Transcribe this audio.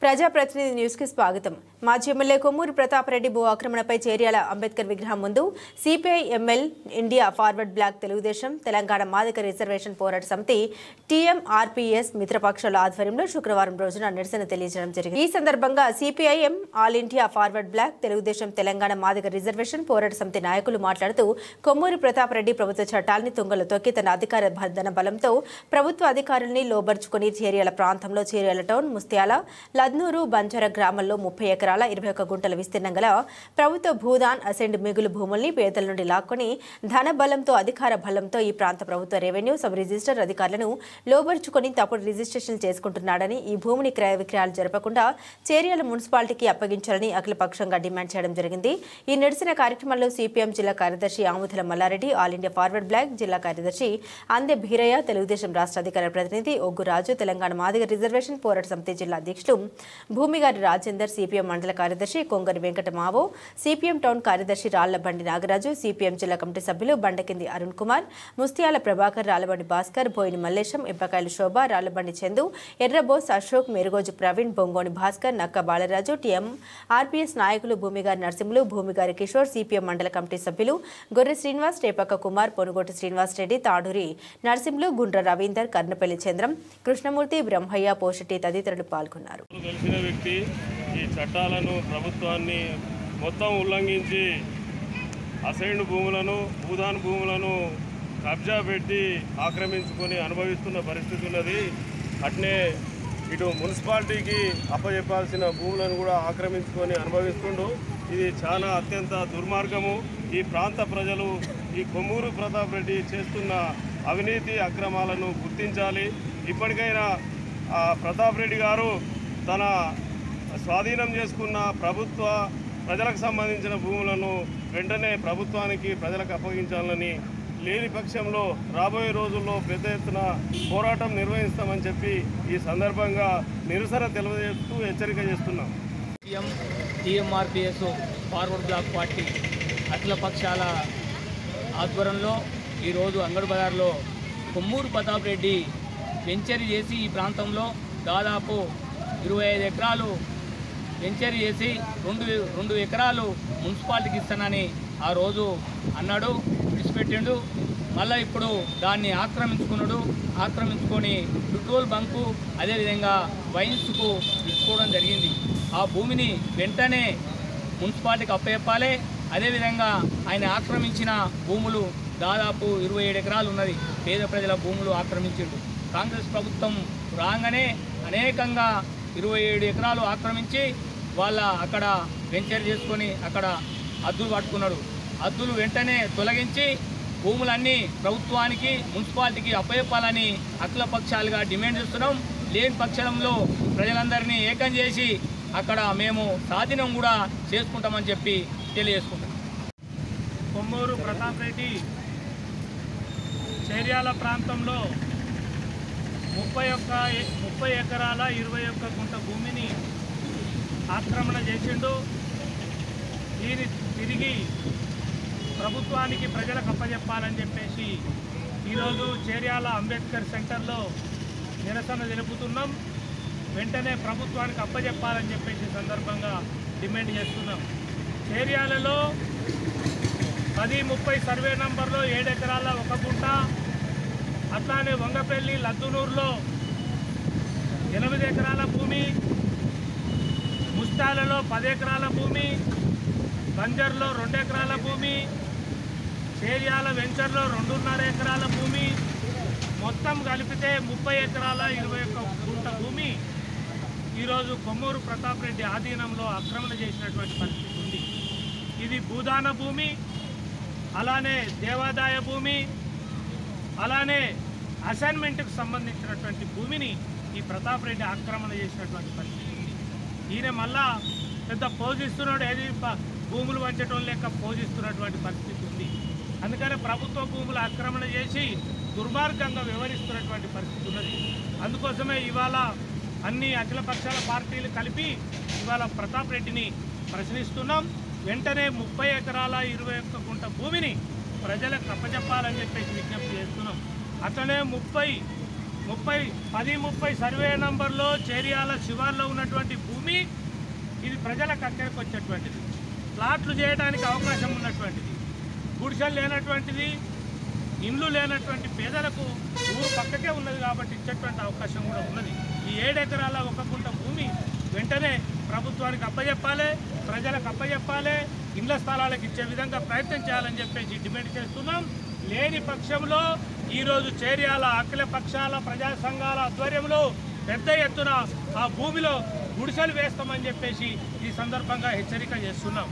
ప్రజాప్రతినిధి న్యూస్ కి స్వాగతం. మాజీ ఎమ్మెల్యే కొమ్మూరు ప్రతాప్ రెడ్డి భూ ఆక్రమణపై చేర్యాల అంబేద్కర్ విగ్రహం ముందు CPI ML India forward bloc Telugu Desam Telangana Madiga reservation పోరాట సమితి టీఎంఆర్పీఎస్ మిత్రపక్షాల ఆధ్వర్యంలో శుక్రవారం రోజున నిరసన తెలియజేయడం జరిగింది. ఈ సందర్భంగా CPIM all India forward bloc Telugu Desam Telangana Madiga reservation పోరాట సమితి నాయకులు మాట్లాడుతూ కొమ్మూరు ప్రతాప్ రెడ్డి ప్రభుత్వ చట్టాలని తుంగలో తొక్కి తన అధికార బలంతో ప్రభుత్వ అధికారుల్ని లోబర్చుకుని చేర్యాల ప్రాంతంలో చేర్యాల టౌన్ ముస్త్యాల లద్నూరు బంజార గ్రామంలో 30 ఎకరాల 21 గుంటల విస్తీర్ణం గల ప్రభుత్వ భూదాన్ అసెండ్ మిగులు భూముల్ని పేదల నుండి లాక్కొని ధన బలంతో అధికార బలంతో ఈ ప్రాంత ప్రభుత్వ రెవెన్యూ సబ్ రిజిస్టర్ అధికారులను లోబర్చుకొని తప్పుడు రిజిస్ట్రేషన్ చేసుకుంటున్నాడని ఈ భూమిని క్రయ విక్రయాలు జరపకుండా చేర్యాల మున్సిపాలిటీకి అప్పగించాలని అఖిలపక్షంగా డిమాండ్ చేయడం జరిగింది. ఈ నిరసన కార్యక్రమంలో సిపిఎం జిల్లా కార్యదర్శి Amudala Mallareddy, All India forward Bloc జిల్లా కార్యదర్శి అందె భీరయ్య, తెలుగుదేశం రాష్ట్ర అధికార ప్రతినిధి ఒగ్గురాజు, తెలంగాణ మాదిగ రిజర్వేషన్ పోరాట సమితి జిల్లా అధ్యక్షులు భూమిగారి రాజేందర్, సిపిఎం మండల కార్యదర్శి Kongari Venkata Mao, CPM town కార్యదర్శి రాళ్లబండి నాగరాజు, సిపిఎం జిల్లా కమిటీ సభ్యులు బండకింది అరుణ్ కుమార్, ముస్తియాల ప్రభాకర్, రాళ్లబండి భాస్కర్, బోయిని మల్లేశం, ఇబ్బకాయల శోభ, రాళ్లబండి చందు, ఎర్రబోస్ అశోక్, మెరుగోజు ప్రవీణ్, బొంగోని భాస్కర్, నక్క బాలరాజు, టీఎంఆర్పీఎస్ నాయకులు భూమిగారి నరసింహులు, భూమిగారి కిషోర్, సిపిఎం మండల కమిటీ సభ్యులు గొర్రె శ్రీనివాస్, టేపక్క కుమార్, పొనుగోటి శ్రీనివాస్ రెడ్డి, తాడూరి నరసింహులు, గుండ్ర రవీందర్, కర్ణపల్లి చంద్రం, కృష్ణమూర్తి, బ్రహ్మయ్య, పోషటి తదితరులు పాల్గొన్నారు. తెలిసిన వ్యక్తి ఈ చట్టాలను ప్రభుత్వాన్ని మొత్తం ఉల్లంఘించి అసైన్డ్ భూములను భూదాన్ భూములను కబ్జా పెట్టి ఆక్రమించుకొని అనుభవిస్తున్న పరిస్థితి ఉన్నది. అట్నే ఇటు మున్సిపాలిటీకి అప్పచెప్పాల్సిన భూములను కూడా ఆక్రమించుకొని అనుభవిస్తుండు. ఇది చాలా అత్యంత దుర్మార్గము. ఈ ప్రాంత ప్రజలు ఈ కొమ్మూరు ప్రతాప్ రెడ్డి చేస్తున్న అవినీతి అక్రమాలను గుర్తించాలి. ఇప్పటికైనా ప్రతాప్ రెడ్డి గారు తన స్వాధీనం చేసుకున్న ప్రభుత్వ ప్రజలకు సంబంధించిన భూములను వెంటనే ప్రభుత్వానికి ప్రజలకు అప్పగించాలని, లేని పక్షంలో రాబోయే రోజుల్లో పెద్ద ఎత్తున పోరాటం నిర్వహిస్తామని చెప్పి ఈ సందర్భంగా నిరసన తెలియజేస్తూ హెచ్చరిక చేస్తున్నాం. టీఎంఆర్పీఎస్ ఫార్వర్డ్ బ్లాక్ పార్టీ అఖిలపక్షాల ఆధ్వర్యంలో ఈరోజు అంగడి బజార్లో కొమ్మూరు ప్రతాప్ రెడ్డి వెంచర్ చేసి ఈ ప్రాంతంలో దాదాపు 25 ఎకరాలు వెంచర్ చేసి 2 ఎకరాలు మున్సిపాలిటీకి ఇస్తానని ఆ రోజు అన్నాడు, విడిచిపెట్టిండు. మళ్ళీ ఇప్పుడు దాన్ని ఆక్రమించుకొని పెట్రోల్ బంకు అదేవిధంగా వైన్స్కు ఇచ్చుకోవడం జరిగింది. ఆ భూమిని వెంటనే మున్సిపాలిటీకి అప్పచెప్పాలి. అదేవిధంగా ఆయన ఆక్రమించిన భూములు దాదాపు 27 ఎకరాలు ఉన్నది. పేద ప్రజల భూములు ఆక్రమించిండు. కాంగ్రెస్ ప్రభుత్వం రాగానే అనేకంగా 27 ఎకరాలు ఆక్రమించి వాళ్ళ అక్కడ వెంచర్ చేసుకొని అక్కడ హద్దులు పట్టుకున్నాడు. హద్దులు వెంటనే తొలగించి భూములన్నీ ప్రభుత్వానికి మున్సిపాలిటీకి అప్పచెప్పాలని అఖిలపక్షాలుగా డిమాండ్ చేస్తున్నాం. లేని పక్షంలో ప్రజలందరినీ ఏకం చేసి అక్కడ మేము స్వాధీనం కూడా చేసుకుంటామని చెప్పి తెలియజేసుకుంటాం. కొమ్మూరు ప్రతాప్ రెడ్డి చేర్యాల ప్రాంతంలో 30 ఎకరాల 21 గుంట భూమిని ఆక్రమణ చేసిండు. దీన్ని తిరిగి ప్రభుత్వానికి ప్రజలకు అప్పచెప్పాలని చెప్పేసి ఈరోజు చేర్యాల అంబేద్కర్ సెంటర్లో నిరసన తెలుపుతున్నాం. వెంటనే ప్రభుత్వానికి అప్పచెప్పాలని చెప్పేసి సందర్భంగా డిమాండ్ చేస్తున్నాం. చేర్యాలలో 10-30 సర్వే నంబర్లో 7 ఎకరాల 1 గుంట, అట్లానే వంగపల్లి లద్దునూరులో 8 ఎకరాల భూమి, ముస్తాలలో 10 ఎకరాల భూమి, బంజర్లో 2 ఎకరాల భూమి, చేర్యాల వెంచర్లో 2.5 ఎకరాల భూమి, మొత్తం కలిపితే 30 ఎకరాల 21 గుంట భూమి ఈరోజు కొమ్మూరు ప్రతాప్ రెడ్డి ఆధీనంలో ఆక్రమణ చేసినటువంటి పరిస్థితి ఉంది. ఇది భూదాన భూమి, అలానే దేవాదాయ భూమి, అలానే అసైన్మెంట్కి సంబంధించినటువంటి భూమిని ఈ ప్రతాప్ రెడ్డి ఆక్రమణ చేసినటువంటి పరిస్థితి ఉంది. ఈయన మళ్ళా పెద్ద పోజిస్తున్నాడు, ఏది భూములు వంచడం లేక పోజిస్తున్నటువంటి పరిస్థితి ఉంది. అందుకనే ప్రభుత్వ భూములు ఆక్రమణ చేసి దుర్మార్గంగా వ్యవహరిస్తున్నటువంటి పరిస్థితి ఉన్నది. అందుకోసమే ఇవాళ అన్ని అఖిలపక్షాల పార్టీలు కలిపి ఇవాళ ప్రతాప్ రెడ్డిని ప్రశ్నిస్తున్నాం. వెంటనే 30 ఎకరాల 21 గుంట భూమిని ప్రజలకు అప్పచెప్పాలని చెప్పేసి విజ్ఞప్తి చేస్తున్నాం. అట్లనే 30 1030 సర్వే నంబర్లో చేరియాల శివార్లో ఉన్నటువంటి భూమి ఇది ప్రజలకు అక్కడికి వచ్చేటువంటిది, ప్లాట్లు చేయడానికి అవకాశం ఉన్నటువంటిది, గుడిసెలు లేనటువంటిది, ఇండ్లు లేనటువంటి పేదలకు ఊరు పక్కకే ఉన్నది కాబట్టి ఇచ్చేటువంటి అవకాశం కూడా ఉన్నది. ఈ 7 ఎకరాల 1 గుంట భూమి వెంటనే ప్రభుత్వానికి అప్పచెప్పాలి, ప్రజలకు అప్పచెప్పాలి, ఇండ్ల స్థలాలకు ఇచ్చే విధంగా ప్రయత్నం చేయాలని చెప్పేసి డిమాండ్ చేస్తున్నాం. లేని పక్షంలో ఈరోజు చేర్యాల అఖిల పక్షాల ప్రజా సంఘాల ఆధ్వర్యంలో పెద్ద ఎత్తున ఆ భూమిలో గుడిసెలు వేస్తామని చెప్పేసి ఈ సందర్భంగా హెచ్చరిక చేస్తున్నాం.